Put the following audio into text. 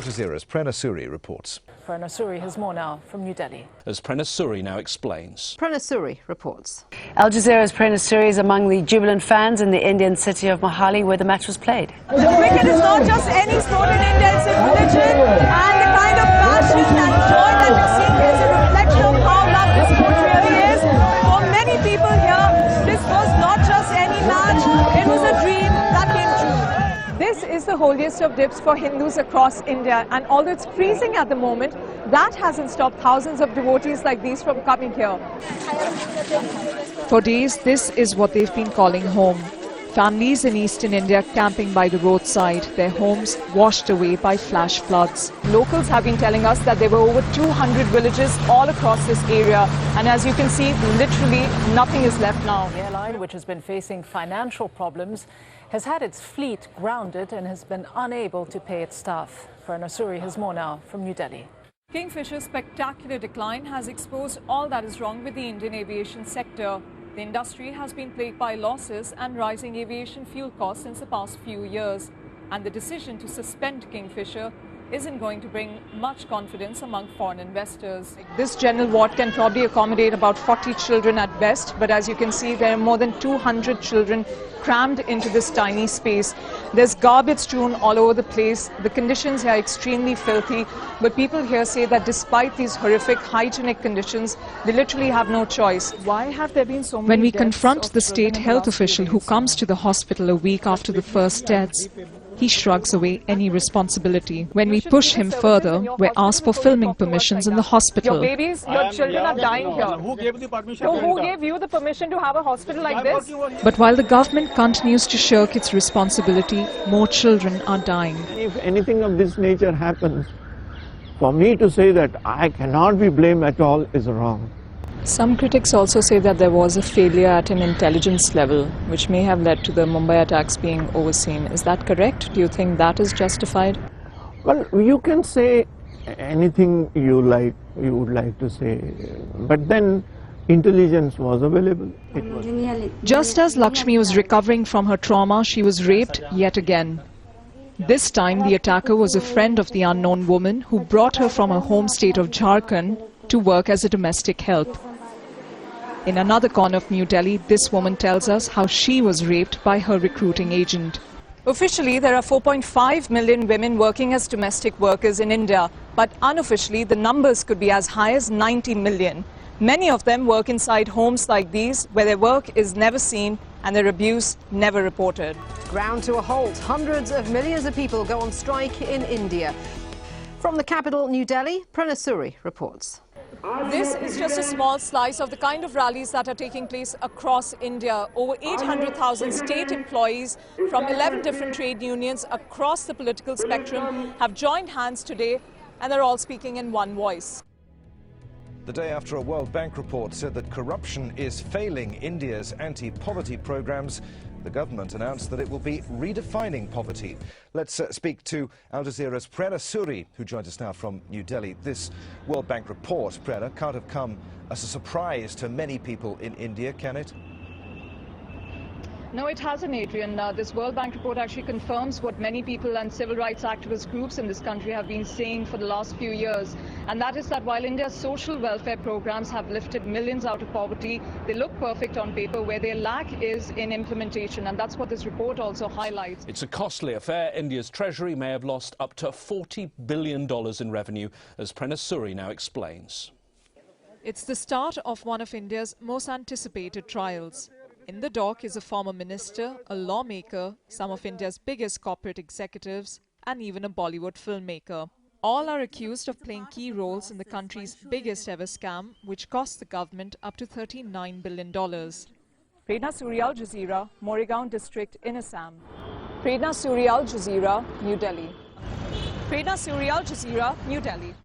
Al Jazeera's Prerna Suri reports. Prerna Suri has more now from New Delhi. As Prerna Suri now explains. Prerna Suri reports. Al Jazeera's Prerna Suri is among the jubilant fans in the Indian city of Mohali where the match was played. Cricket is not just any sport in India, it's a religion, and the kind of passion and joy that we're seeing is a reflection of how loved this sport really is. For many people here, this was not just any match, it was a dream that came true. This is the holiest of dips for Hindus across India, and although it's freezing at the moment, that hasn't stopped thousands of devotees like these from coming here. For days, this is what they've been calling home. Families in eastern India camping by the roadside, their homes washed away by flash floods. Locals have been telling us that there were over 200 villages all across this area, and as you can see, literally nothing is left now. The airline, which has been facing financial problems, has had its fleet grounded and has been unable to pay its staff. Prerna Suri has more now from New Delhi. Kingfisher's spectacular decline has exposed all that is wrong with the Indian aviation sector. The industry has been plagued by losses and rising aviation fuel costs since the past few years. And the decision to suspend Kingfisher isn't going to bring much confidence among foreign investors. This general ward can probably accommodate about 40 children at best, but as you can see, there are more than 200 children crammed into this tiny space. There's garbage strewn all over the place. The conditions here are extremely filthy, but people here say that despite these horrific hygienic conditions, they literally have no choice. Why have there been so many When we deaths confront of the children state in health last official few who days? comes to the hospital a week after the first deaths, he shrugs away any responsibility. When we push him further, we're asked for filming permissions in the hospital. Your babies, your children are dying here. Who gave the permission? So who gave you the permission to have a hospital like this? But while the government continues to shirk its responsibility, more children are dying. If anything of this nature happens, for me to say that I cannot be blamed at all is wrong. Some critics also say that there was a failure at an intelligence level, which may have led to the Mumbai attacks being overseen. Is that correct? Do you think that is justified? Well, you can say anything you would like to say, but then intelligence was available. It was. Just as Lakshmi was recovering from her trauma, she was raped yet again. This time, the attacker was a friend of the unknown woman who brought her from her home state of Jharkhand to work as a domestic help. In another corner of New Delhi, this woman tells us how she was raped by her recruiting agent. Officially, there are 4.5 million women working as domestic workers in India, but unofficially, the numbers could be as high as 90 million. Many of them work inside homes like these, where their work is never seen and their abuse never reported. Ground to a halt. Hundreds of millions of people go on strike in India. From the capital, New Delhi, Prerna Suri reports. This is just a small slice of the kind of rallies that are taking place across India. Over 800,000 state employees from 11 different trade unions across the political spectrum have joined hands today, and they're all speaking in one voice. The day after a World Bank report said that corruption is failing India's anti-poverty programs, the government announced that it will be redefining poverty. Let's speak to Al Jazeera's Prerna Suri, who joins us now from New Delhi. This World Bank report, Prerna, can't have come as a surprise to many people in India, can it? No, it hasn't, Adrian. This World Bank report actually confirms what many people and civil rights activist groups in this country have been saying for the last few years. And that is that while India's social welfare programs have lifted millions out of poverty, they look perfect on paper. Where their lack is in implementation. And that's what this report also highlights. It's a costly affair. India's treasury may have lost up to $40 billion in revenue, as Prerna Suri now explains. It's the start of one of India's most anticipated trials. In the dock is a former minister, a lawmaker, some of India's biggest corporate executives, and even a Bollywood filmmaker. All are accused of playing key roles in the country's biggest ever scam, which cost the government up to $39 billion. Prerna Suri, Al Jazeera, Moregaon district in Assam. Prerna Suri, Al Jazeera, New Delhi. Prerna Suri, Al Jazeera, New Delhi.